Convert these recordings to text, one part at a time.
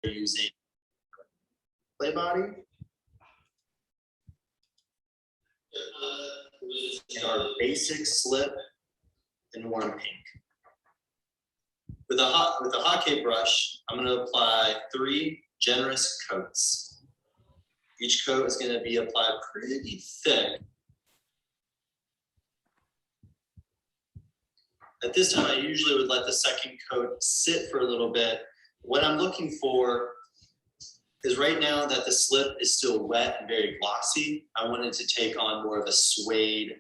using clay body. And our basic slip in warm pink. With a hotkey brush, I'm going to apply 3 generous coats. Each coat is going to be applied pretty thick. At this time, I usually would let the second coat sit for a little bit. What I'm looking for is right now that the slip is still wet and very glossy, I want it to take on more of a suede,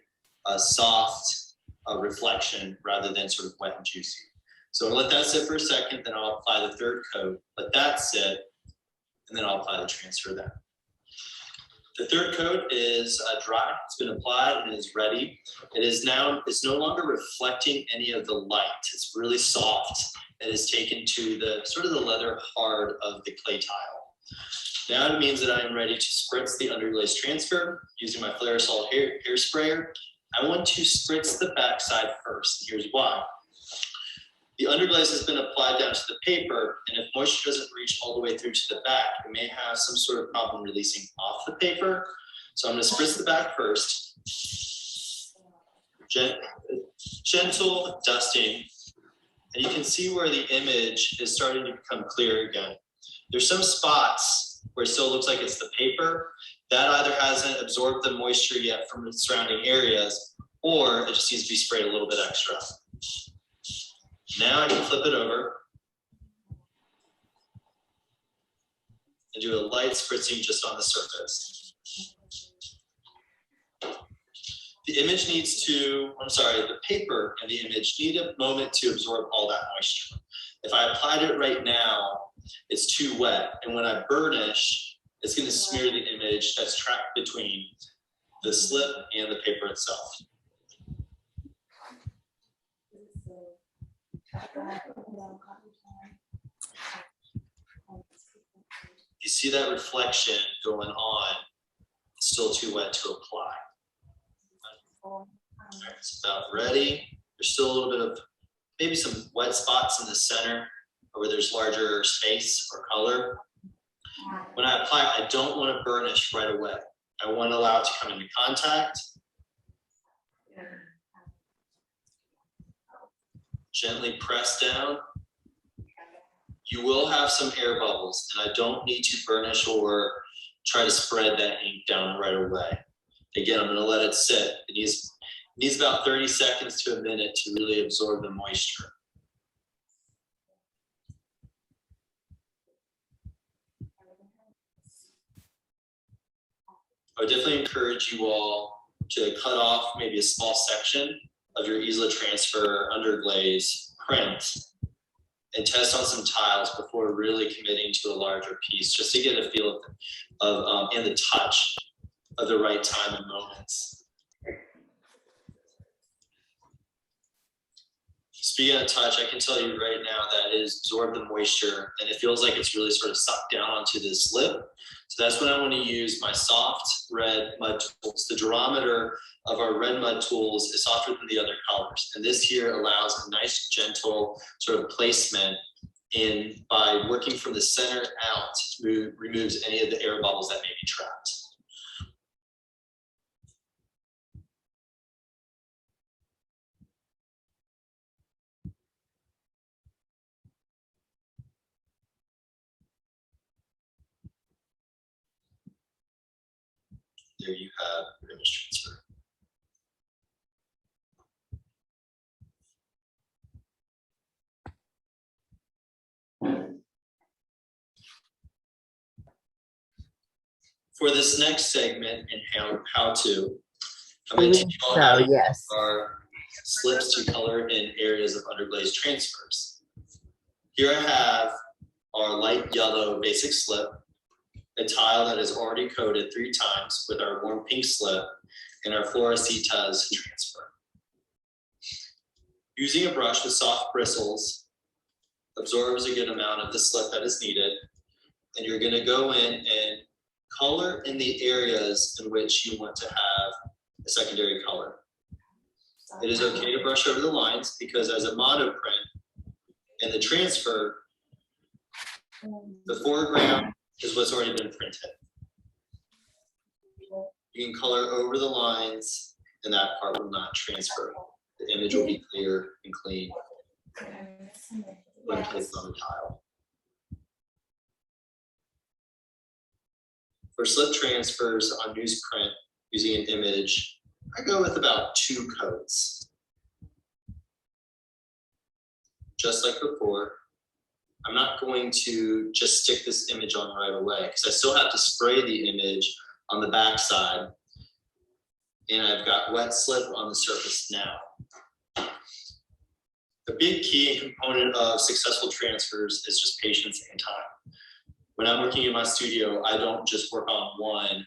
soft reflection rather than sort of wet and juicy. So I'll let that sit for a second, then I'll apply the 3rd coat, let that sit, and then I'll apply the transfer then. The 3rd coat is dry, it's been applied and is ready. It's no longer reflecting any of the light. It's really soft and is taken to the sort of the leather hard of the clay tile. Now it means that I am ready to spritz the underglaze transfer using my Flairosol hair sprayer. I want to spritz the backside first. Here's why. The underglaze has been applied down to the paper, and if moisture doesn't reach all the way through to the back, it may have some sort of problem releasing off the paper. So I'm going to spritz the back first. Gentle dusting, and you can see where the image is starting to become clear again. There's some spots where it still looks like it's the paper. That either hasn't absorbed the moisture yet from the surrounding areas, or it just needs to be sprayed a little bit extra. Now I can flip it over and do a light spritzing just on the surface. The image needs to, the paper and the image need a moment to absorb all that moisture. If I applied it right now, it's too wet. And when I burnish, it's going to smear the image that's trapped between the slip and the paper itself. You see that reflection going on, it's still too wet to apply. All right, it's about ready. There's still a little bit of maybe some wet spots in the center where there's larger space or color. When I apply, I don't want to burnish right away. I want to allow it to come into contact. Gently press down. You will have some air bubbles, and I don't need to burnish or try to spread that ink down right away. Again, I'm going to let it sit. It needs about 30 seconds to a minute to really absorb the moisture. I would definitely encourage you all to cut off maybe a small section of your ISLA transfer underglaze print and test on some tiles before really committing to a larger piece, just to get a feel of and the touch of the right time and moments. Speaking of touch, I can tell you right now that it has absorbed the moisture and it feels like it's really sort of sucked down onto this lip. So that's when I want to use my soft red mud tools. The durometer of our red mud tools is softer than the other colors. And this here allows a nice, gentle sort of placement in by working from the center out, removes any of the air bubbles that may be trapped. There you have your image transfer. For this next segment and how to, I'm going to teach you all how to use our slips to color in areas of underglaze transfers. Here I have our light yellow basic slip, a tile that is already coated 3 times with our warm pink slip, and our Florecitas transfer. Using a brush with soft bristles absorbs a good amount of the slip that is needed, and you're going to go in and color in the areas in which you want to have a secondary color. It is okay to brush over the lines because as a mono print and the transfer, The foreground is what's already been printed. You can color over the lines and that part will not transfer. The image will be clear and clean when placed on the tile. For slip transfers on newsprint using an image, I go with about 2 coats. Just like before, I'm not going to just stick this image on right away because I still have to spray the image on the back side. And I've got wet slip on the surface now. The big key and component of successful transfers is just patience and time. When I'm working in my studio, I don't just work on one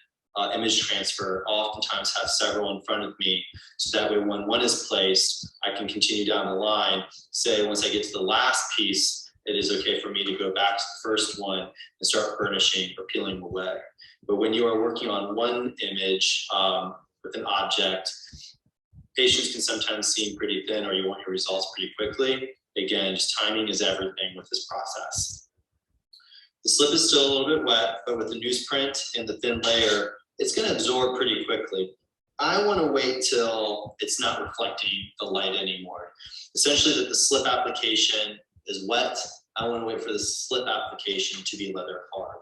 image transfer. I'll oftentimes have several in front of me, so that way when one is placed, I can continue down the line. Say once I get to the last piece, it is okay for me to go back to the first one and start burnishing or peeling away. But when you are working on one image with an object, patience can sometimes seem pretty thin, or you want your results pretty quickly. Again, just timing is everything with this process. The slip is still a little bit wet, but with the newsprint and the thin layer, it's going to absorb pretty quickly. I want to wait till it's not reflecting the light anymore. Essentially, that the slip application is wet. I want to wait for the slip application to be leather hard.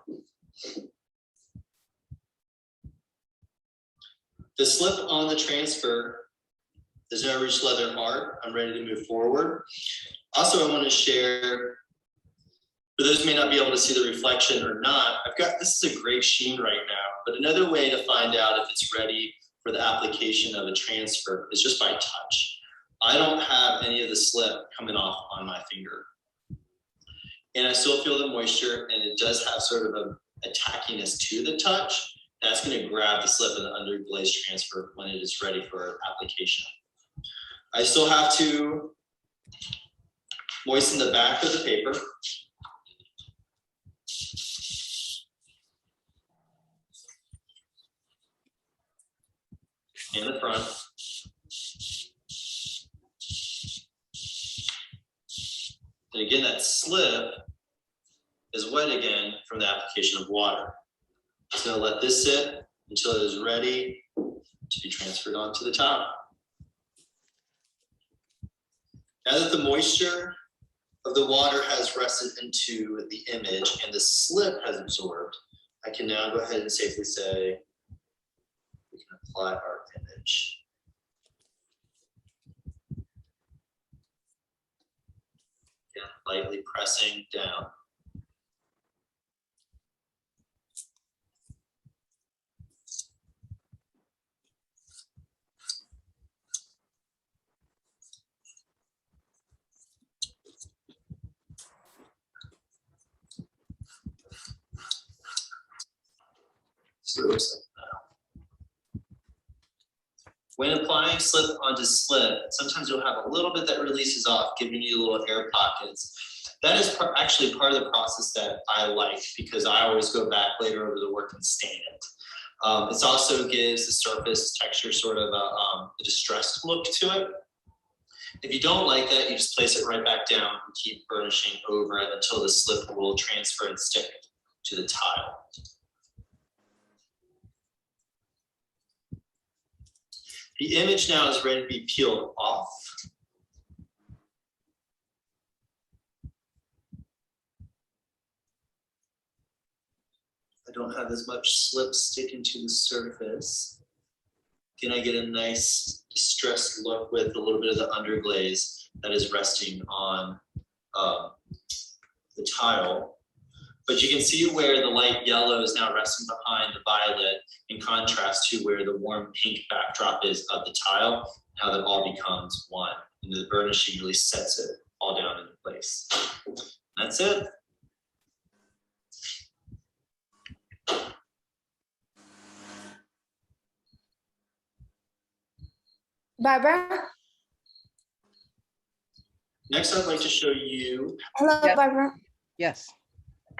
The slip on the transfer is now reached leather hard. I'm ready to move forward. Also, I want to share, for those who may not be able to see the reflection or not, this is a gray sheen right now, but another way to find out if it's ready for the application of a transfer is just by touch. I don't have any of the slip coming off on my finger. And I still feel the moisture, and it does have sort of a tackiness to the touch. That's going to grab the slip of the underglaze transfer when it is ready for application. I still have to moisten the back of the paper. In the front. And again, that slip is wet again from the application of water. So let this sit until it is ready to be transferred onto the top. Now that the moisture of the water has rested into the image and the slip has absorbed, I can now go ahead and safely say, we can apply our image. Again, lightly pressing down. So it looks like that. When applying slip onto slip, sometimes you'll have a little bit that releases off, giving you little air pockets. That is actually part of the process that I like, because I always go back later over the work and stain it. It also gives the surface texture sort of a distressed look to it. If you don't like that, you just place it right back down and keep burnishing over it until the slip will transfer and stick to the tile. The image now is ready to be peeled off. I don't have as much slip sticking to the surface. Can I get a nice distressed look with a little bit of the underglaze that is resting on the tile? But you can see where the light yellow is now resting behind the violet, in contrast to where the warm pink backdrop is of the tile, how that all becomes one. And the burnishing really sets it all down into place. That's it. Barbara? Next, I'd like to show you. Hello, Yes. Barbara. Yes.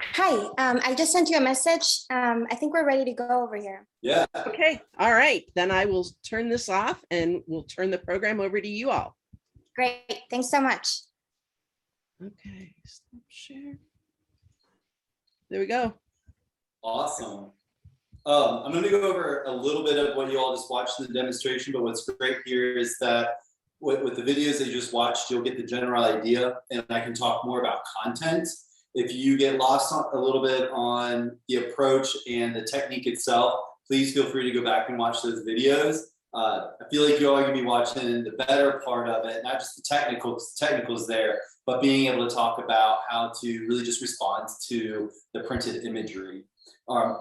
Hi, I just sent you a message. I think we're ready to go over here. Yeah. Okay. All right. Then I will turn this off and we'll turn the program over to you all. Great, thanks so much. Okay. Stop share. There we go. Awesome. I'm going to go over a little bit of what you all just watched in the demonstration, but what's great here is that with the videos that you just watched, you'll get the general idea, and I can talk more about content. If you get lost a little bit on the approach and the technique itself, please feel free to go back and watch those videos. I feel like you all are going to be watching the better part of it, not just the technicals there, but being able to talk about how to really just respond to the printed imagery.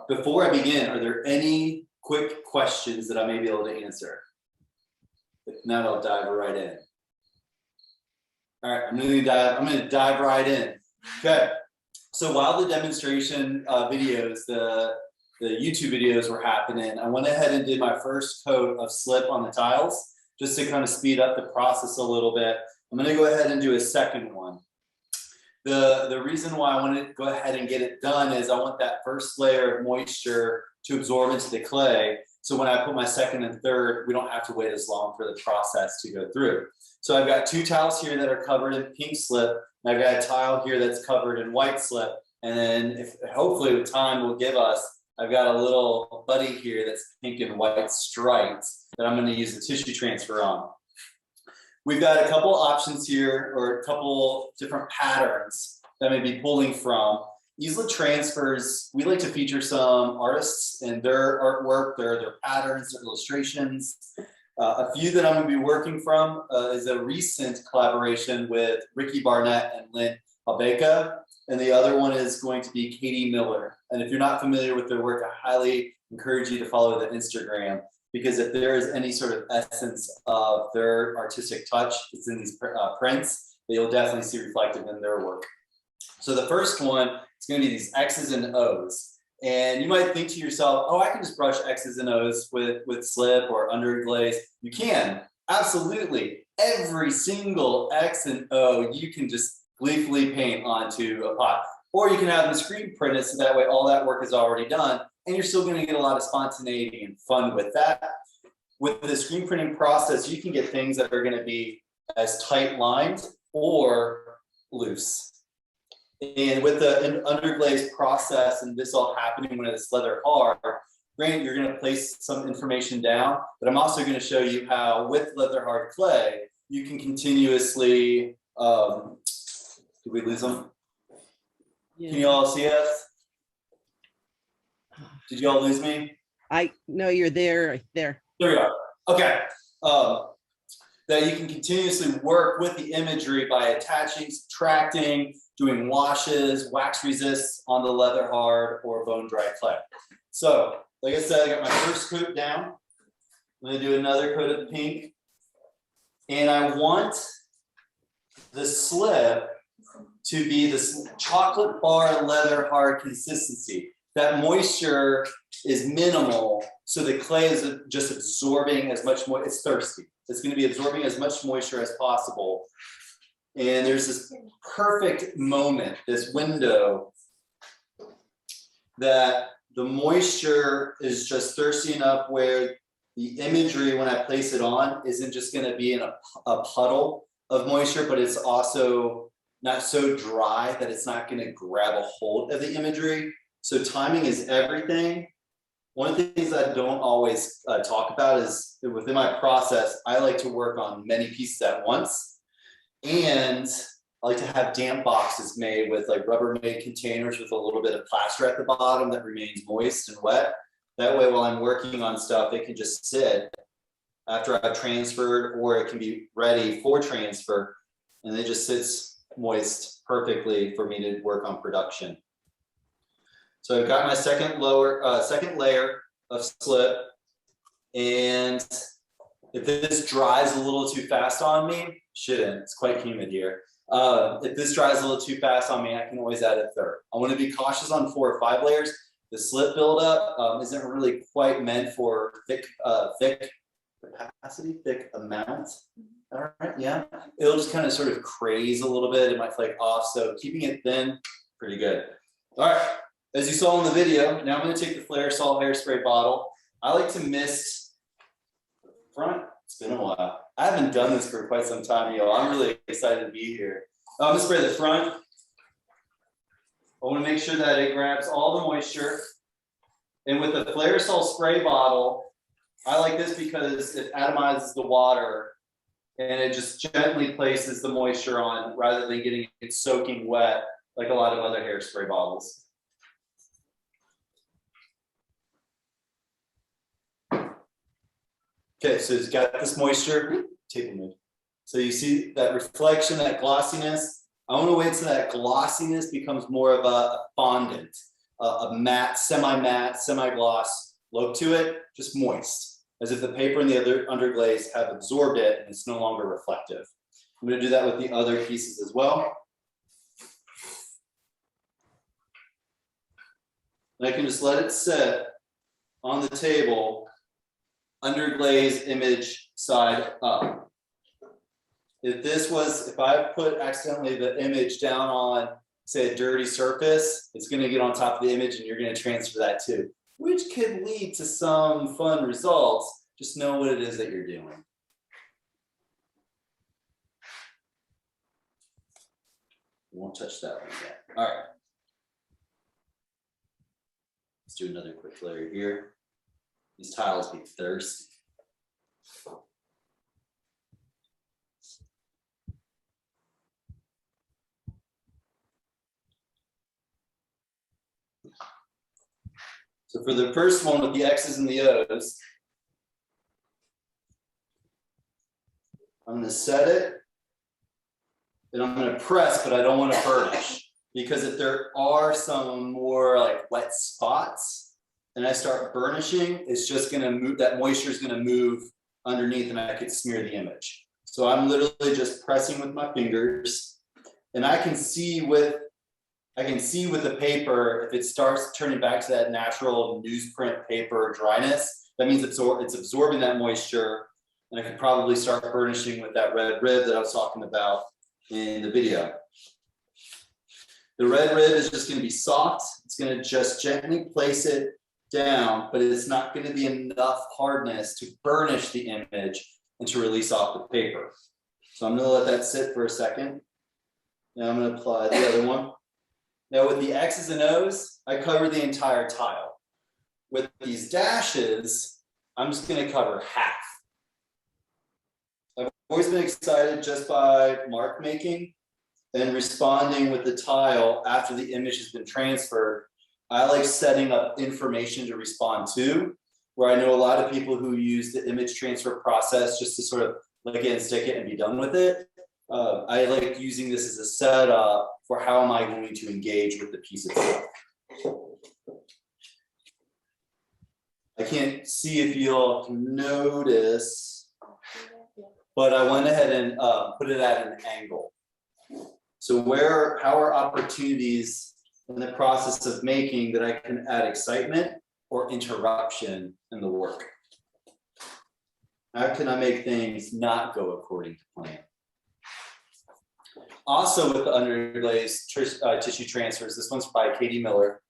Before I begin, are there any quick questions that I may be able to answer? If not, I'll dive right in. All right, I'm gonna dive right in. Okay, so while the demonstration videos, the YouTube videos were happening, I went ahead and did my first coat of slip on the tiles, just to kind of speed up the process a little bit. I'm gonna go ahead and do a second one. The reason why I want to go ahead and get it done is I want that first layer of moisture to absorb into the clay. So when I put my second and third, we don't have to wait as long for the process to go through. So I've got 2 tiles here that are covered in pink slip. And I've got a tile here that's covered in white slip. And then hopefully with time will give us, I've got a little buddy here that's pink and white striped that I'm going to use the tissue transfer on. We've got a couple options here, or a couple different patterns that I may be pulling from. ISLA transfers, we like to feature some artists and their artwork, their patterns, their illustrations. A few that I'm going to be working from is a recent collaboration with Ricky Barnett and Lynn Albeka, and the other one is going to be Katie Miller. And if you're not familiar with their work, I highly encourage you to follow the Instagram, because if there is any sort of essence of their artistic touch that's in these prints, that you'll definitely see reflected in their work. So the first one is going to be these X's and O's. And you might think to yourself, oh, I can just brush X's and O's with slip or underglaze. You can, absolutely. Every single X and O you can just gleefully paint onto a pot. Or you can have them screen printed, so that way all that work is already done, and you're still going to get a lot of spontaneity and fun with that. With the screen printing process, you can get things that are going to be as tight lined or loose. And with the underglaze process and this all happening when it's leather hard, granted, you're going to place some information down, but I'm also going to show you how with leather hard clay, you can continuously, did we lose them? Yeah. Can you all see us? Did you all lose me? I know you're there. There. There we are. Okay. That you can continuously work with the imagery by attaching, subtracting, doing washes, wax resists on the leather hard or bone dry clay. So, like I said, I got my first coat down. I'm going to do another coat of pink. And I want the slip to be this chocolate bar leather hard consistency. That moisture is minimal, so the clay is just absorbing as much moisture. It's thirsty. It's going to be absorbing as much moisture as possible. And there's this perfect moment, this window, that the moisture is just thirsty enough where the imagery, when I place it on, isn't just going to be in a puddle of moisture, but it's also not so dry that it's not going to grab a hold of the imagery. So timing is everything. One of the things I don't always talk about is within my process, I like to work on many pieces at once. And I like to have damp boxes made with like Rubbermaid containers with a little bit of plaster at the bottom that remains moist and wet. That way, while I'm working on stuff, it can just sit after I've transferred, or it can be ready for transfer. And it just sits moist perfectly for me to work on production. So I've got my second layer of slip, and if this dries a little too fast on me, shouldn't, it's quite humid here. If this dries a little too fast on me, I can always add a third. I want to be cautious on 4 or 5 layers. The slip buildup isn't really quite meant for thick capacity, thick amount. All right, yeah. It'll just kind of sort of craze a little bit. It might flake off, so keeping it thin, pretty good. All right. As you saw in the video, now I'm going to take the Flare Sol hairspray bottle. I like to mist the front. It's been a while. I haven't done this for quite some time, y'all. I'm really excited to be here. I'm going to spray the front. I want to make sure that it grabs all the moisture. And with the Flairosol spray bottle, I like this because it atomizes the water and it just gently places the moisture on rather than getting it soaking wet like a lot of other hairspray bottles. Okay, so it's got this moisture, table move. So you see that reflection, that glossiness. I want to wait till that glossiness becomes more of a fondant, a matte, semi-matte, semi-gloss look to it, just moist, as if the paper and the other underglaze have absorbed it and it's no longer reflective. I'm going to do that with the other pieces as well. And I can just let it sit on the table, underglaze image side up. If I put accidentally the image down on, say, a dirty surface, it's going to get on top of the image and you're going to transfer that too, which could lead to some fun results. Just know what it is that you're doing. Won't touch that one yet. All right. Let's do another quick layer here. These tiles be thirsty. So for the first one with the X's and the O's, I'm going to set it and I'm going to press, but I don't want to burnish, because if there are some more like wet spots and I start burnishing, it's just going to move, that moisture is going to move underneath and I could smear the image. So I'm literally just pressing with my fingers, and I can see with the paper, if it starts turning back to that natural newsprint paper dryness, that means it's absorbing that moisture, and I could probably start burnishing with that red rib that I was talking about in the video. The red rib is just going to be soft. It's going to just gently place it down, but it's not going to be enough hardness to burnish the image and to release off the paper. So I'm going to let that sit for a second. Now I'm going to apply the other one. Now with the X's and O's, I cover the entire tile. With these dashes, I'm just going to cover half. I've always been excited just by mark making and responding with the tile after the image has been transferred. I like setting up information to respond to, where I know a lot of people who use the image transfer process just to sort of lick it and stick it and be done with it. I like using this as a setup for how am I going to engage with the piece itself. I can't see if you'll notice, but I went ahead and put it at an angle. So how are opportunities in the process of making that I can add excitement or interruption in the work? How can I make things not go according to plan? Also with the underglaze tissue transfers, this one's by Katie Miller,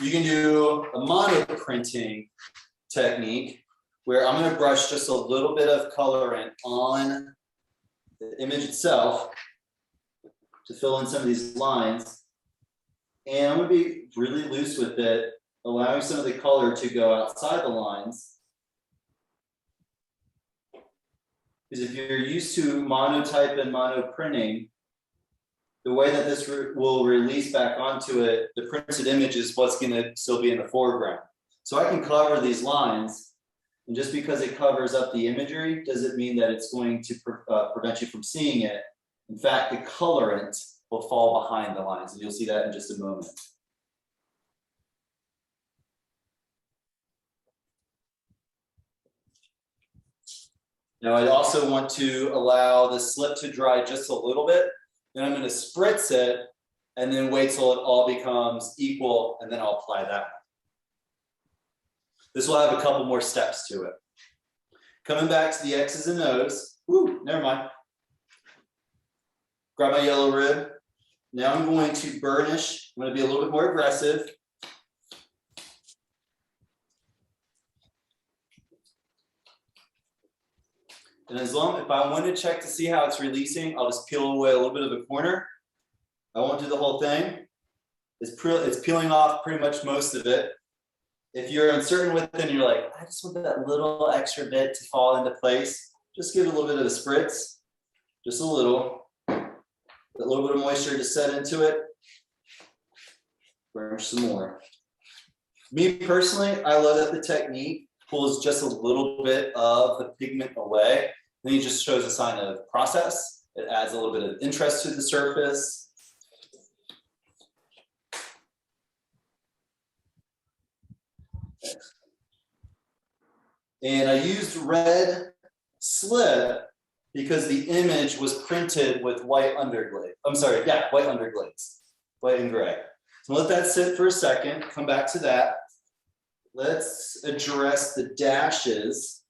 you can do a mono printing technique where I'm going to brush just a little bit of colorant on the image itself to fill in some of these lines. And I'm going to be really loose with it, allowing some of the color to go outside the lines. Because if you're used to monotype and mono printing, the way that this will release back onto it, the printed image is what's going to still be in the foreground. So I can cover these lines, and just because it covers up the imagery doesn't mean that it's going to prevent you from seeing it. In fact, the colorant will fall behind the lines, and you'll see that in just a moment. Now I also want to allow the slip to dry just a little bit. Then I'm going to spritz it and then wait till it all becomes equal, and then I'll apply that one. This will have a couple more steps to it. Coming back to the X's and O's. Woo, never mind. Grab my yellow rib. Now I'm going to burnish. I'm going to be a little bit more aggressive. And if I want to check to see how it's releasing, I'll just peel away a little bit of the corner. I won't do the whole thing. It's peeling off pretty much most of it. If you're uncertain with it and you're like, I just want that little extra bit to fall into place, just give it a little bit of a spritz, just a little. A little bit of moisture to set into it. Burnish some more. Me personally, I love that the technique pulls just a little bit of the pigment away. Then it just shows a sign of process. It adds a little bit of interest to the surface. And I used red slip because the image was printed with white underglaze. I'm sorry, yeah, white underglaze, white and gray. So let that sit for a second, come back to that. Let's address the dashes.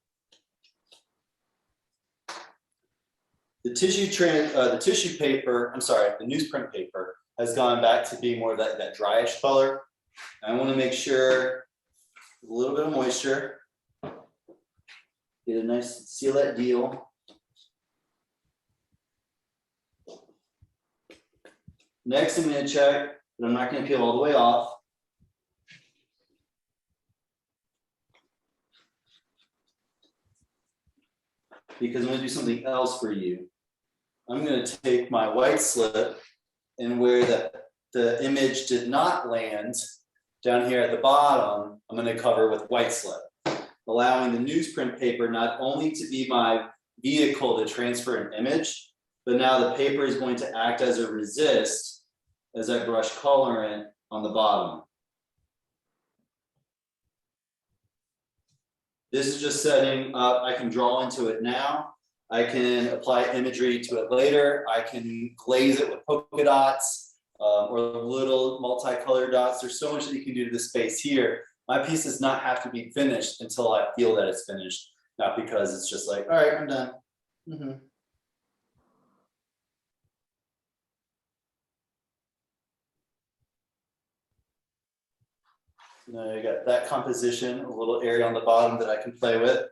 The tissue paper, I'm sorry, the newsprint paper has gone back to being more of that dryish color. I want to make sure a little bit of moisture. Get a nice seal that deal. Next, I'm going to check that I'm not going to peel all the way off. Because I'm going to do something else for you. I'm going to take my white slip and where the image did not land down here at the bottom, I'm going to cover with white slip, allowing the newsprint paper not only to be my vehicle to transfer an image, but now the paper is going to act as a resist as I brush colorant on the bottom. This is just setting up, I can draw into it now. I can apply imagery to it later. I can glaze it with polka dots or little multicolored dots. There's so much that you can do to the space here. My piece does not have to be finished until I feel that it's finished, not because it's just like, all right, I'm done. Now I got that composition, a little area on the bottom that I can play with.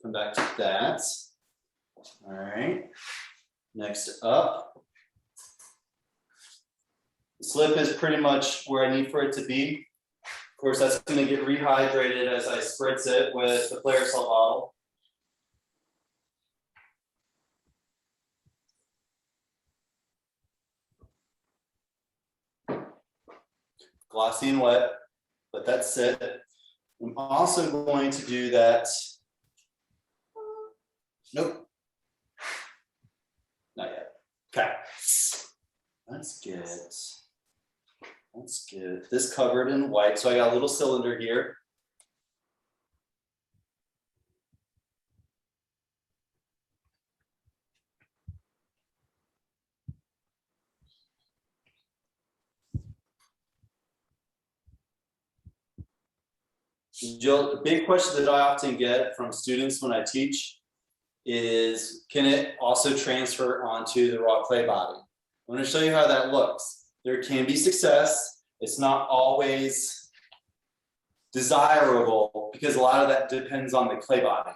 Come back to that. All right. Next up. The slip is pretty much where I need for it to be. Of course, that's going to get rehydrated as I spritz it with the Flare Cell bottle. Glossy and wet. Let that sit. I'm also going to do that. Nope. Not yet. Okay. Let's get this covered in white. So I got a little cylinder here. Jill, the big question that I often get from students when I teach is, can it also transfer onto the raw clay body? I'm going to show you how that looks. There can be success. It's not always desirable because a lot of that depends on the clay body.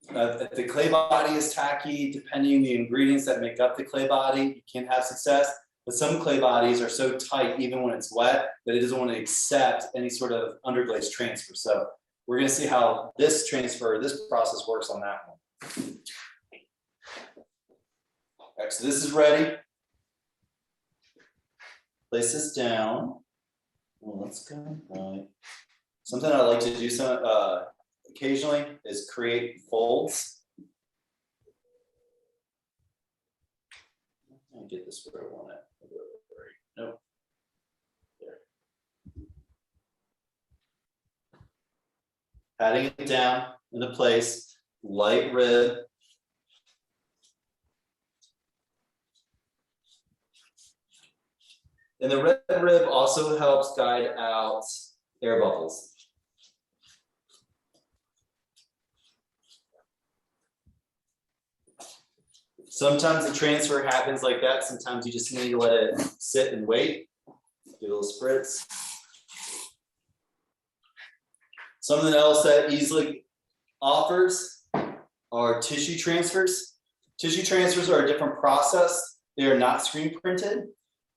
If the clay body is tacky, depending on the ingredients that make up the clay body, you can have success. But some clay bodies are so tight, even when it's wet, that it doesn't want to accept any sort of underglaze transfer. So we're going to see how this process works on that one. All right, so this is ready. Place this down. Well, let's go. Right. Something I like to do occasionally is create folds. Let me get this where I want it. Nope. There. Patting it down into place, light rib. And the red rib also helps guide out air bubbles. Sometimes the transfer happens like that. Sometimes you just need to let it sit and wait. Do a little spritz. Something else that ISLA offers are tissue transfers. Tissue transfers are a different process. They are not screen printed.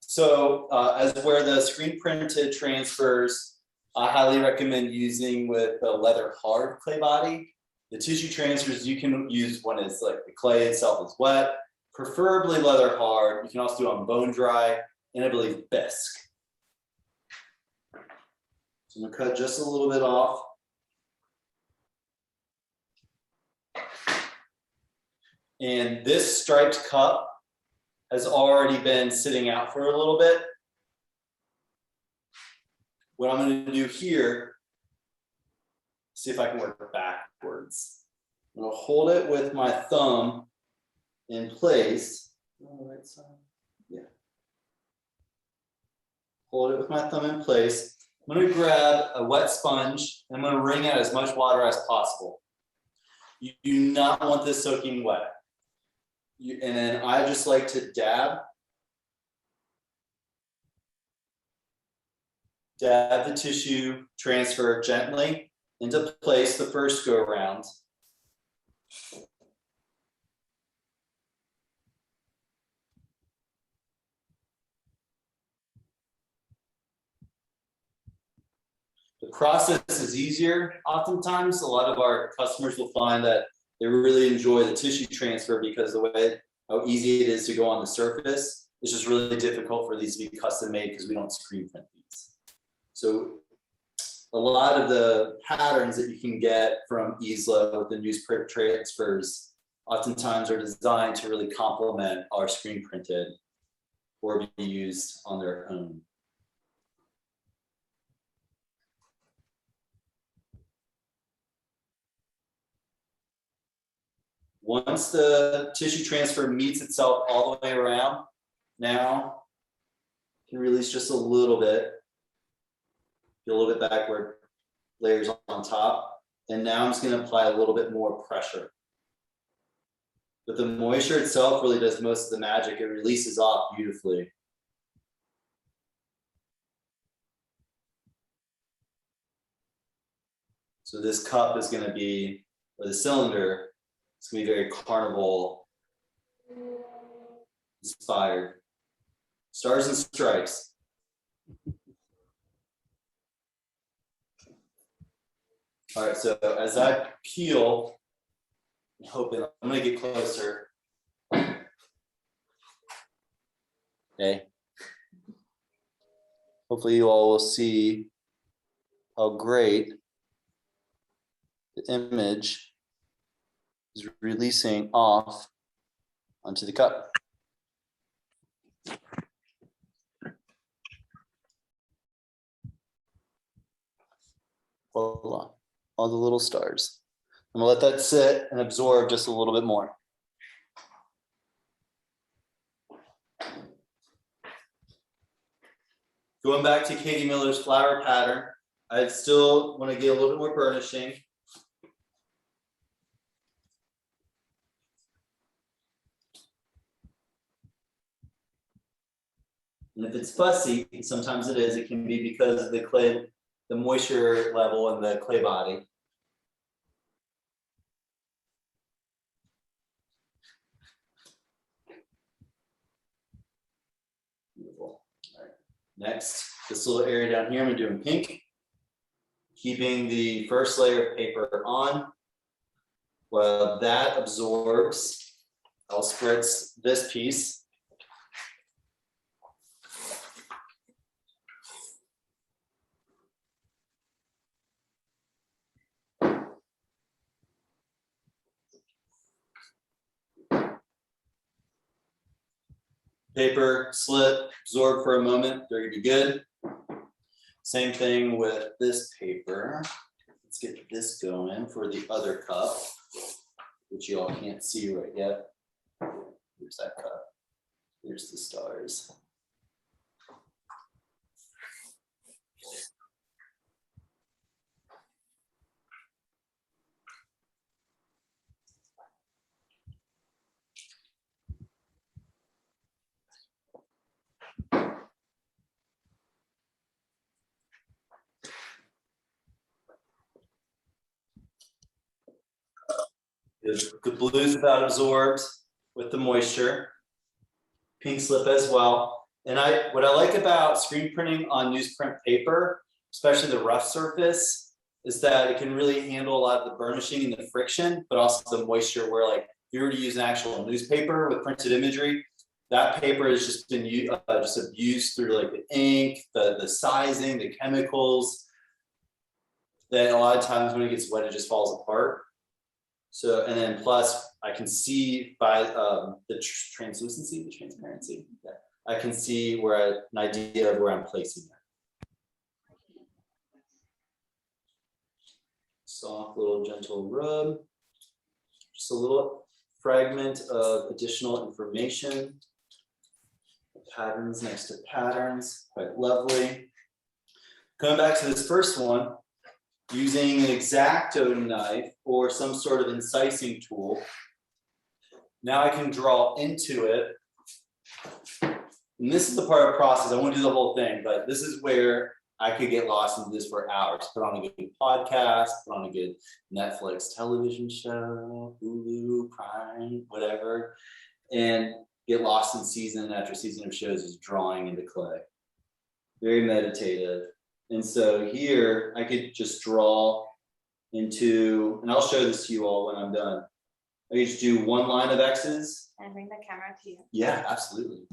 So as where the screen printed transfers, I highly recommend using with the leather hard clay body. The tissue transfers you can use when it's like the clay itself is wet, preferably leather hard. You can also do it on bone dry, and I believe bisque. So I'm gonna cut just a little bit off. And this striped cup has already been sitting out for a little bit. What I'm going to do here, see if I can work backwards. I'm going to hold it with my thumb in place. On the right side, yeah. Hold it with my thumb in place. I'm going to grab a wet sponge and I'm going to wring out as much water as possible. You do not want this soaking wet. And then I just like to dab the tissue transfer gently into place the first go around. The process is easier. Oftentimes, a lot of our customers will find that they really enjoy the tissue transfer because the way how easy it is to go on the surface. It's just really difficult for these to be custom made because we don't screen print these. So a lot of the patterns that you can get from ISLA with the newsprint transfers oftentimes are designed to really complement our screen printed or be used on their own. Once the tissue transfer meets itself all the way around, now you can release just a little bit, get a little bit backward, layers on top, and now I'm just going to apply a little bit more pressure. But the moisture itself really does most of the magic. It releases off beautifully. So this cup is going to be, or the cylinder, it's going to be very carnival inspired. Stars and stripes. All right, so as I peel, I'm hoping I'm going to get closer. Okay. Hopefully you all will see how great the image is releasing off onto the cup. Voila, all the little stars. I'm gonna let that sit and absorb just a little bit more. Going back to Katie Miller's flower pattern, I still want to get a little bit more burnishing. And if it's fussy, sometimes it is, it can be because of the clay, the moisture level in the clay body. Beautiful. All right. Next, this little area down here, I'm doing pink. Keeping the first layer of paper on. While that absorbs, I'll spritz this piece. Paper, slip, absorb for a moment, they're gonna be good. Same thing with this paper. Let's get this going for the other cup, which you all can't see right yet. Here's that cup. Here's the stars. The blue's about absorbed with the moisture. Pink slip as well. And what I like about screen printing on newsprint paper, especially the rough surface, is that it can really handle a lot of the burnishing and the friction, but also the moisture where like if you were to use an actual newspaper with printed imagery, that paper has just been just abused through like the ink, the sizing, the chemicals, that a lot of times when it gets wet, it just falls apart. So, and then plus I can see by the translucency, the transparency, yeah, I can see an idea of where I'm placing that. Soft little gentle rub, just a little fragment of additional information. Patterns next to patterns, quite lovely. Going back to this first one, using an X-Acto knife or some sort of incising tool. Now I can draw into it. And this is the part of the process, I won't do the whole thing, but this is where I could get lost into this for hours. Put on a good podcast, put on a good Netflix television show, Hulu, Prime, whatever, and get lost in season after season of shows just drawing into clay. Very meditative. And so here I could just draw into, and I'll show this to you all when I'm done. I can just do one line of X's. And bring the camera to you. Yeah, absolutely.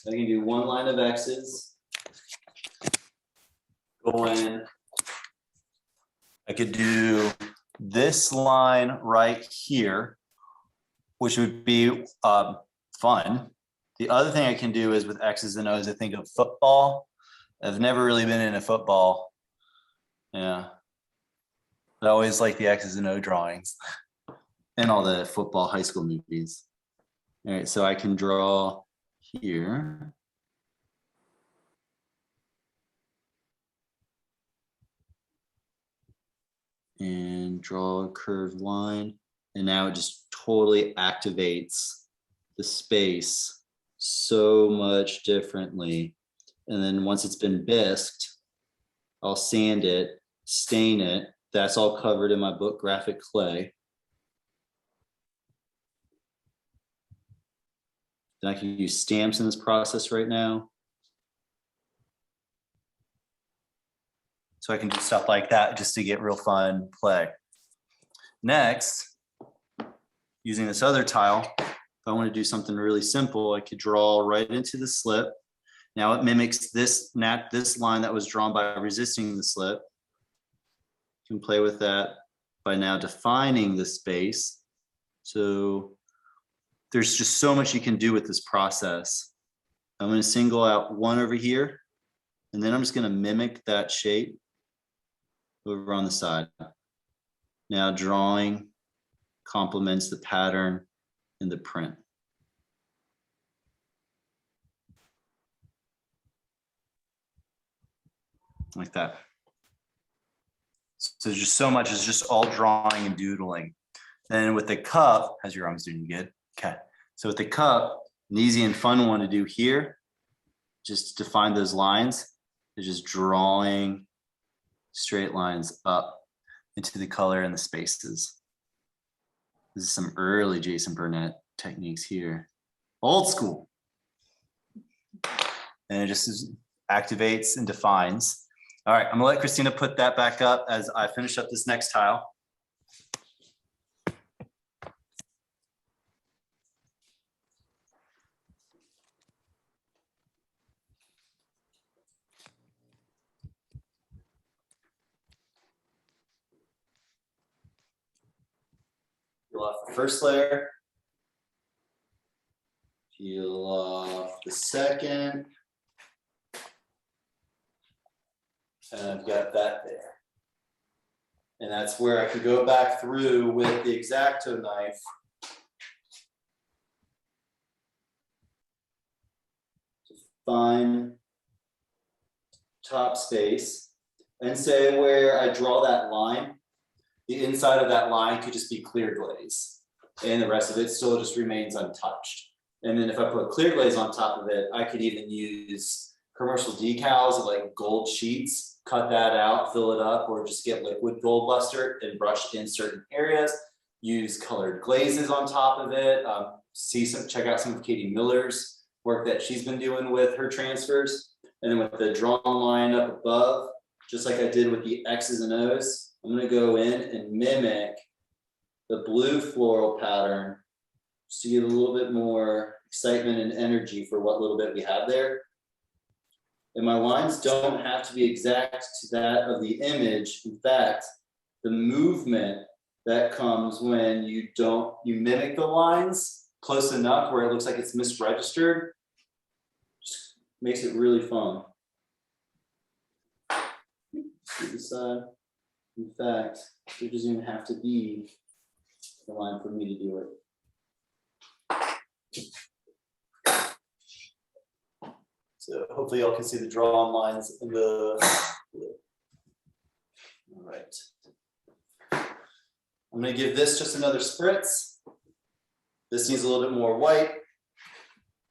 I can do one line of X's. Go in. I could do this line right here, which would be fun. The other thing I can do is with X's and O's, I think of football. I've never really been into football. Yeah. But I always like the X's and O drawings and all the football high school movies. All right, so I can draw here. And draw a curved line. And now it just totally activates the space so much differently. And then once it's been bisked, I'll sand it, stain it. That's all covered in my book graphic clay. Then I can use stamps in this process right now. So I can do stuff like that just to get real fun play. Next, using this other tile, if I want to do something really simple, I could draw right into the slip. Now it mimics this line that was drawn by resisting the slip. You can play with that by now defining the space. So there's just so much you can do with this process. I'm going to single out one over here, and then I'm just going to mimic that shape over on the side. Now drawing complements the pattern in the print. Like that. So there's just so much, it's just all drawing and doodling. Then with the cup, how's your arms doing? Good? Okay. So with the cup, an easy and fun one to do here, just to define those lines, is just drawing straight lines up into the color and the spaces. This is some early Jason Burnett techniques here. Old school. And it just activates and defines. All right, I'm gonna let Christina put that back up as I finish up this next tile. Peel off the first layer. Peel off the second. And I've got that there. And that's where I could go back through with the X-Acto knife. To find top space and say where I draw that line, the inside of that line could just be clear glaze. And the rest of it still just remains untouched. And then if I put clear glaze on top of it, I could even use commercial decals like gold sheets. Cut that out, fill it up, or just get liquid gold luster and brush in certain areas. Use colored glazes on top of it. Check out some of Katie Miller's work that she's been doing with her transfers. And then with the drawn line up above, just like I did with the X's and O's, I'm gonna go in and mimic the blue floral pattern so you get a little bit more excitement and energy for what little bit we have there. And my lines don't have to be exact to that of the image. In fact, the movement that comes when you mimic the lines close enough where it looks like it's misregistered, just makes it really fun. This side. In fact, there doesn't even have to be a line for me to do it. So hopefully y'all can see the drawn lines in the. All right. I'm gonna give this just another spritz. This needs a little bit more white.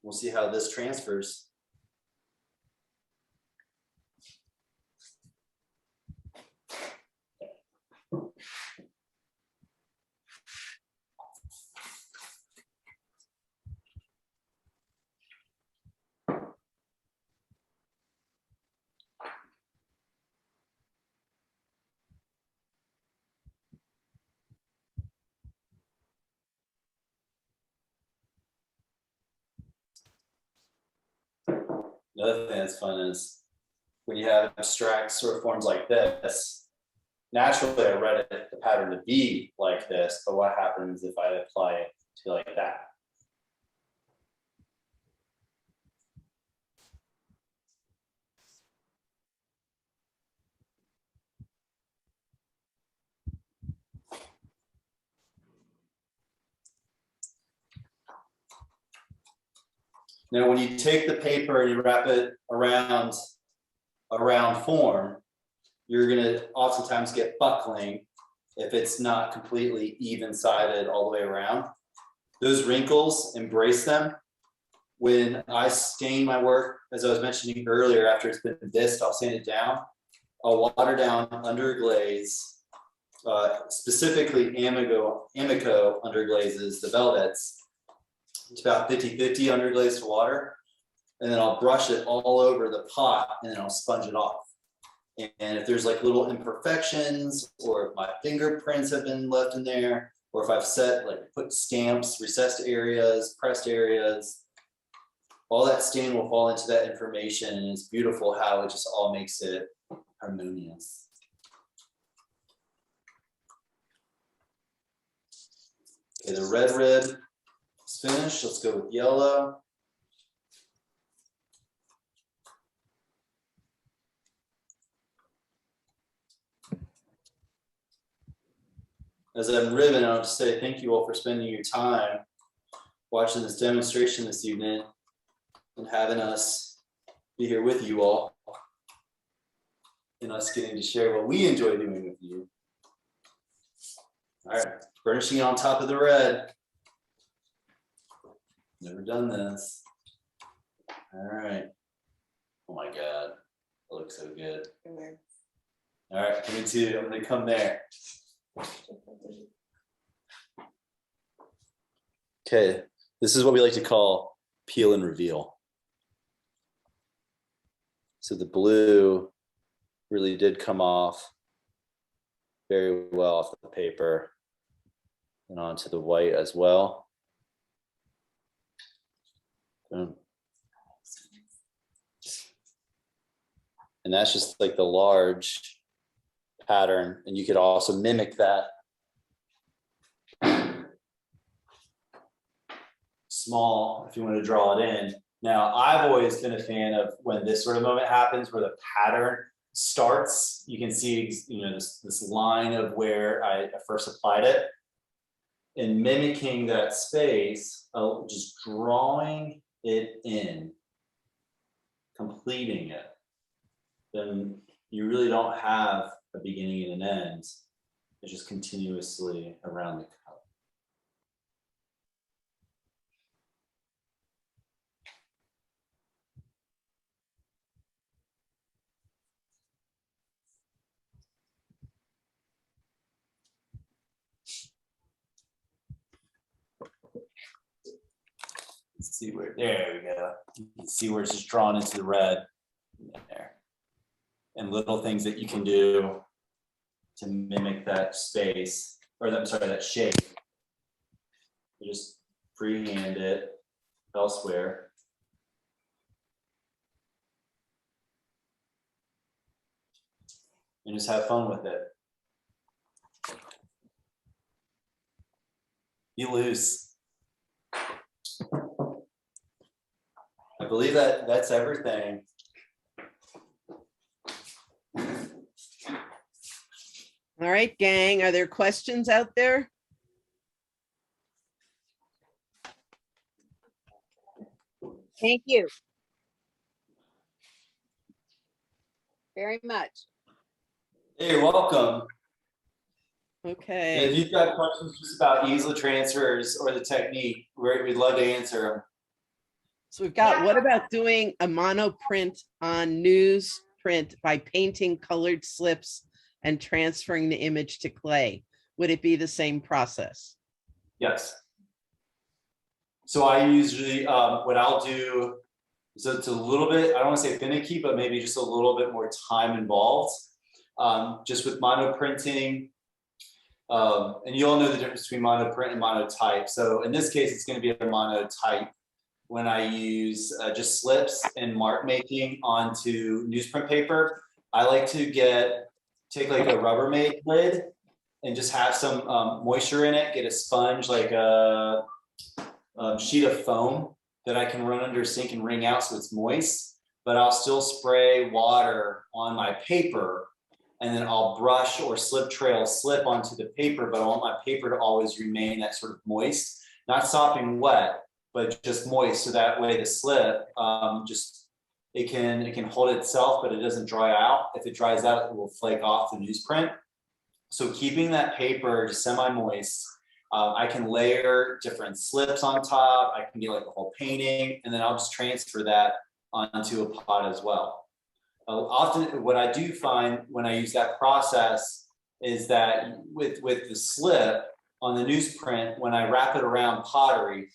We'll see how this transfers. Another thing that's fun is when you have abstract sort of forms like this, naturally I read it, the pattern to be like this, but what happens if I apply it to like that? Now, when you take the paper and you wrap it around a round form, you're gonna oftentimes get buckling if it's not completely even-sided all the way around. Those wrinkles, embrace them. When I stain my work, as I was mentioning earlier, after it's been bisqued, I'll sand it down. I'll water down underglaze, specifically Amico underglazes, the velvets. It's about 50-50 underglaze to water. And then I'll brush it all over the pot and then I'll sponge it off. And if there's like little imperfections or if my fingerprints have been left in there, or if I've put stamps, recessed areas, pressed areas, all that stain will fall into that information. And it's beautiful how it just all makes it harmonious. Okay, the red rib is finished. Let's go with yellow. As I'm ribbing, I'll just say thank you all for spending your time watching this demonstration this evening and having us be here with you all and us getting to share what we enjoy doing with you. All right, burnishing on top of the red. Never done this. All right. Oh my God, that looks so good. All right, I'm gonna come there. Okay, this is what we like to call peel and reveal. So the blue really did come off very well off the paper and onto the white as well. And that's just like the large pattern, and you could also mimic that small if you want to draw it in. Now, I've always been a fan of when this sort of moment happens where the pattern starts. You can see, this line of where I first applied it, and mimicking that space, just drawing it in, completing it. Then you really don't have a beginning and an end. It's just continuously around the cup. see where, there we go. You can see where it's just drawn into the red there. And little things that you can do to mimic that space, or I'm sorry, that shape. You just freehand it elsewhere. And just have fun with it. Be loose. I believe that that's everything. All right, gang, are there questions out there? Thank you very much. Hey, you're welcome. And if Okay, you've got questions just about ISLA transfers or the technique, we'd love to answer them. so we've got, what about doing a monoprint on newsprint by painting colored slips and transferring the image to clay? Would it be the same process? Yes. So I usually, what I'll do, so it's a little bit, I don't want to say finicky, but maybe just a little bit more time involved. Just with monoprinting, and you all know the difference between monoprint and monotype. So in this case, it's going to be a monotype when I use just slips and mark making onto newsprint paper. I like to take like a Rubbermaid lid and just have some moisture in it, get a sponge, like a sheet of foam that I can run under a sink and wring out so it's moist, but I'll still spray water on my paper, and then I'll brush or slip onto the paper, but I want my paper to always remain that sort of moist, not sopping wet, but just moist. So that way the slip it can hold itself, but it doesn't dry out. If it dries out, it will flake off the newsprint. So keeping that paper just semi-moist, I can layer different slips on top. I can get like a whole painting, and then I'll just transfer that onto a pot as well. Often what I do find when I use that process is that with the slip on the newsprint, when I wrap it around pottery,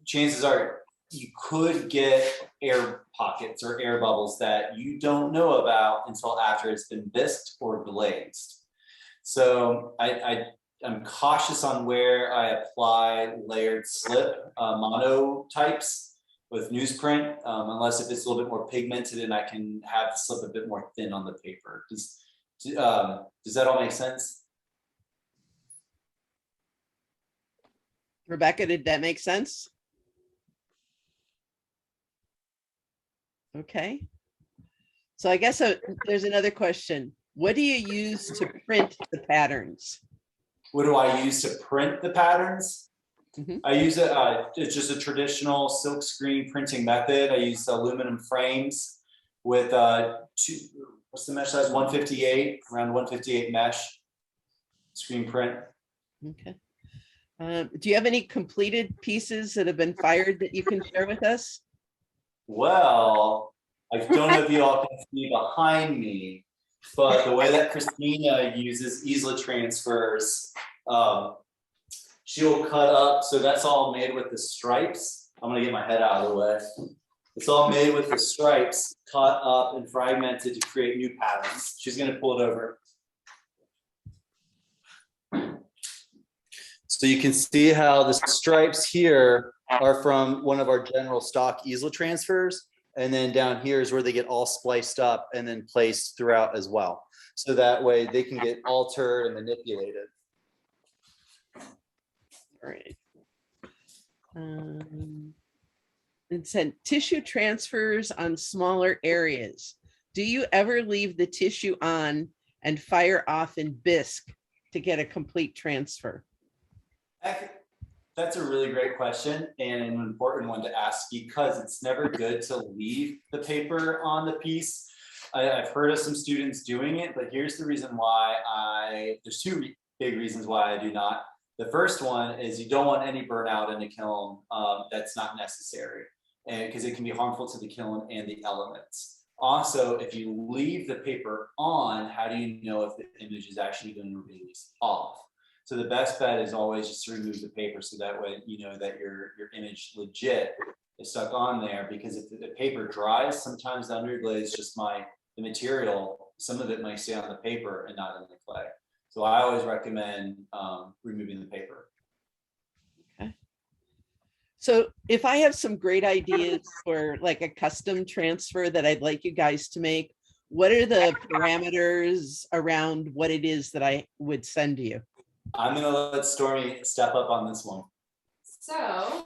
chances are you could get air pockets or air bubbles that you don't know about until after it's been bisqued or glazed. So I'm cautious on where I apply layered slip monotypes with newsprint, unless if it's a little bit more pigmented and I can have the slip a bit more thin on the paper. Does that all make sense? Rebecca, did that make sense? Okay. So I guess there's another question. What do you use to print the patterns? What do I use to print the patterns? Mhm. I use it's just a traditional silk screen printing method. I use aluminum frames with what's the mesh size? 158, around 158 mesh screen print. Okay. Do you have any completed pieces that have been fired that you can share with us? Well, I don't know if you all can see behind me, but the way that Christina uses ISLA transfers, she'll cut up. So that's all made with the stripes. I'm gonna get my head out of the way. It's all made with the stripes, cut up and fragmented to create new patterns. She's gonna pull it over. So you can see how the stripes here are from one of our general stock ISLA transfers. And then down here is where they get all spliced up and then placed throughout as well. So that way they can get altered and manipulated. All right. It said tissue transfers on smaller areas. Do you ever leave the tissue on and fire off in bisque to get a complete transfer? That's a really great question and an important one to ask, because it's never good to leave the paper on the piece. I've heard of some students doing it, but here's the reason why there's two big reasons why I do not. The first one is you don't want any burnout in the kiln. That's not necessary, and because it can be harmful to the kiln and the elements. Also, if you leave the paper on, how do you know if the image is actually going to release off? So the best bet is always just to remove the paper, so that way you know that your image legit is stuck on there, because if the paper dries, sometimes the underglaze the material, some of it might stay on the paper and not in the clay. So I always recommend removing the paper. Okay. So if I have some great ideas for like a custom transfer that I'd like you guys to make, what are the parameters around what it is that I would send you? I'm gonna let Stormy step up on this one. So,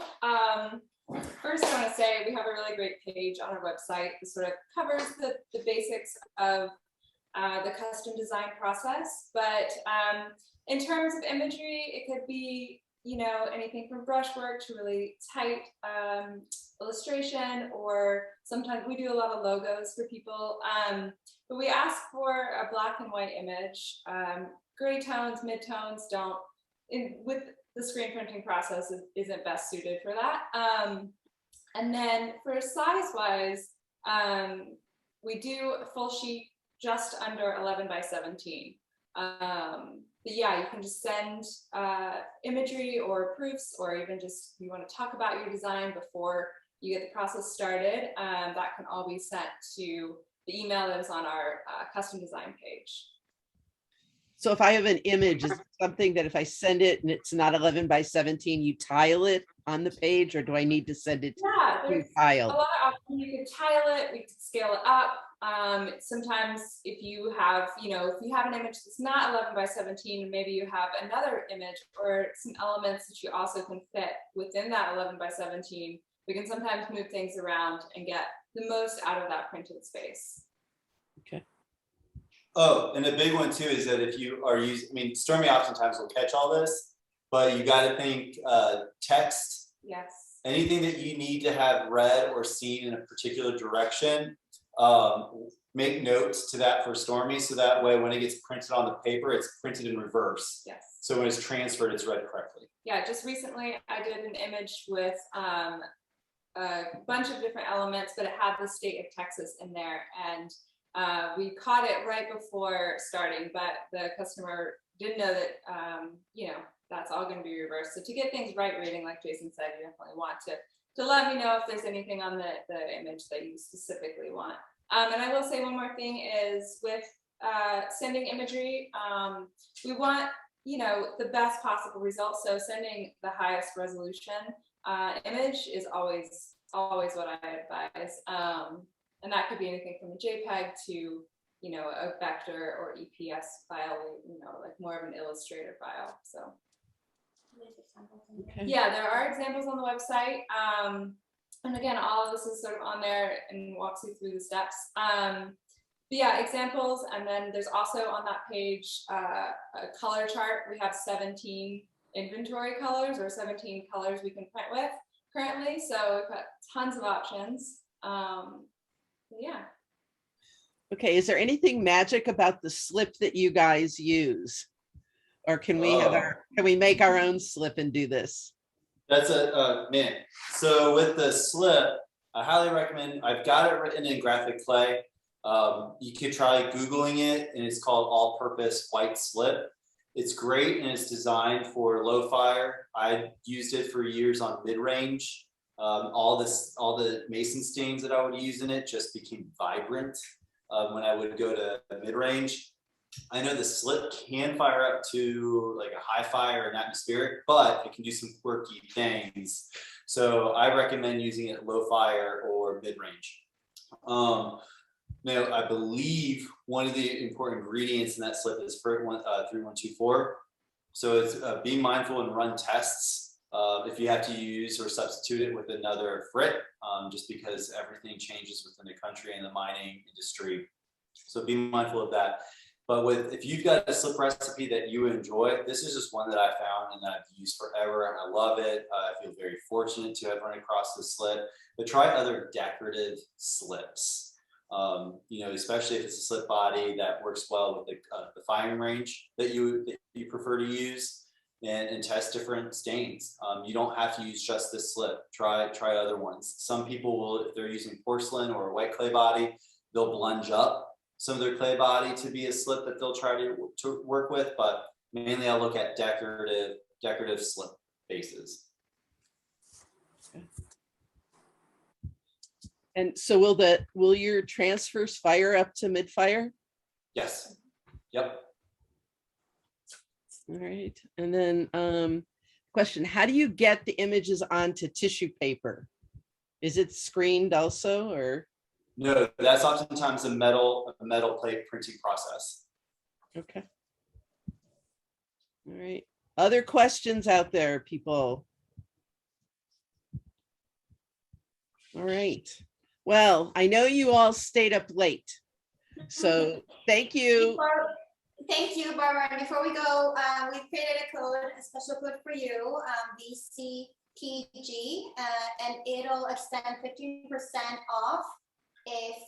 first I want to say we have a really great page on our website that sort of covers the basics of the custom design process. But in terms of imagery, it could be, you know, anything from brushwork to really tight illustration, or sometimes we do a lot of logos for people. But we ask for a black and white image. Gray tones, mid-tones with the screen printing process isn't best suited for that. And then for size-wise, we do a full sheet just under 11 by 17. But yeah, you can just send imagery or proofs, or even just if you want to talk about your design before you get the process started, that can all be sent to the email that is on our custom design page. So if I have an image, is it something that if I send it and it's not 11 by 17, you tile it on the page, or do I need to send it Yeah, there's a tile? lot of options. You could tile it, we could scale it up. Sometimes if you have, you know, if you have an image that's not 11 by 17, maybe you have another image or some elements that you also can fit within that 11 by 17, we can sometimes move things around and get the most out of that printed space. Okay. Oh, and a big one too is that if you are using, I mean, Stormy oftentimes will catch all this, but you got to think text. Yes. Anything that you need to have read or seen in a particular direction, make notes to that for Stormy, so that way when it gets printed on the paper, it's printed in reverse. Yes. So when it's transferred, it's read correctly. Yeah, just recently I did an image with a bunch of different elements, but it had the state of Texas in there, and we caught it right before starting, but the customer didn't know that, you know, that's all going to be reversed. So to get things right reading, like Jason said, you definitely want to let me know if there's anything on the image that you specifically want. And I will say one more thing is with sending imagery, we want, you know, the best possible results. So sending the highest resolution image is always what I advise. And that could be anything from a JPEG to, you know, a vector or EPS file, you know, like more of an Illustrator file. So Okay. yeah, there are examples on the website. And again, all of this is sort of on there and walks you through the steps. But yeah, examples. And then there's also on that page a color chart. We have 17 inventory colors, or 17 colors we can print with currently. So we've got tons of options. Yeah. Okay, is there anything magic about the slip that you guys use? Or can we can we make our own slip and do this? That's man. So with the slip, I highly recommend, I've got it written in graphic clay. You could try Googling it, and it's called all-purpose white slip. It's great, and it's designed for low fire. I used it for years on mid-range. All the mason stains that I would use in it just became vibrant when I would go to mid-range. I know the slip can fire up to like a high fire and atmospheric, but it can do some quirky things. So I recommend using it low fire or mid-range. Now, I believe one of the important ingredients in that slip is 3124. So it's be mindful and run tests if you have to use or substitute it with another frit, just because everything changes within the country and the mining industry. So be mindful of that. But if you've got a slip recipe that you enjoy, this is just one that I found and that I've used forever, and I love it. I feel very fortunate to have run across this slip. But try other decorative slips. You know, especially if it's a slip body that works well with the firing range that you prefer to use, and test different stains. You don't have to use just this slip. Try other ones. Some people will, if they're using porcelain or a white clay body, they'll blunge up some of their clay body to be a slip that they'll try to work with. But mainly I'll look at decorative slip bases. And so will your transfers fire up to mid-fire? Yes. Yep. All right, and then question, how do you get the images onto tissue paper? Is it screened also, or? No, that's oftentimes a metal plate printing process. Okay. All right, other questions out there, people? All right, well, I know you all stayed up late, so thank you. Thank you, Barbara. And before we go, we created a code, a special code for you, VCPG, and it'll extend 15% off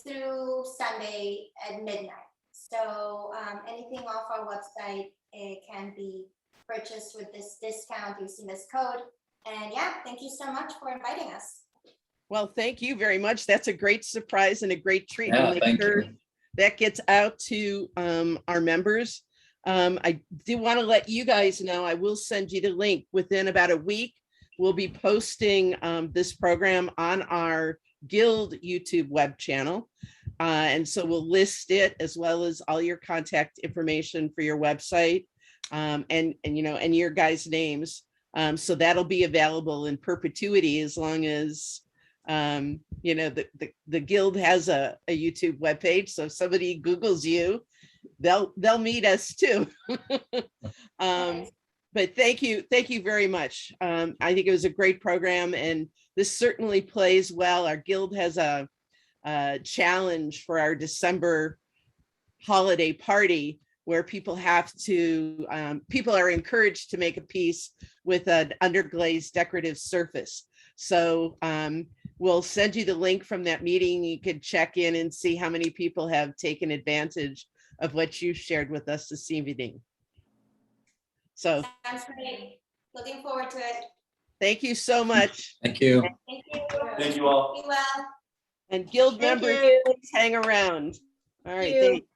through Sunday at midnight. So anything off our website, it can be purchased with this discount using this code. And yeah, thank you so much for inviting us. Well, thank you very much. That's a great surprise and a great treat. Yeah, We'll make thank sure you. that gets out to our members. I do want to let you guys know, I will send you the link within about a week. We'll be posting this program on our Guild YouTube web channel. And so we'll list it as well as all your contact information for your website and your guys' names. So that'll be available in perpetuity as long as the Guild has a YouTube webpage. So if somebody Googles you, they'll meet us too. But thank you very much. I think it was a great program, and this certainly plays well. Our Guild has a challenge for our December holiday party where people are encouraged to make a piece with an underglaze decorative surface. So we'll send you the link from that meeting. You could check in and see how many people have taken advantage of what you shared with us this evening. So Sounds great. Looking forward to it. thank you so much. Thank you. Thank you. Thank you all. Be well. And Guild Thank members, you. please hang around. All right, you. thanks.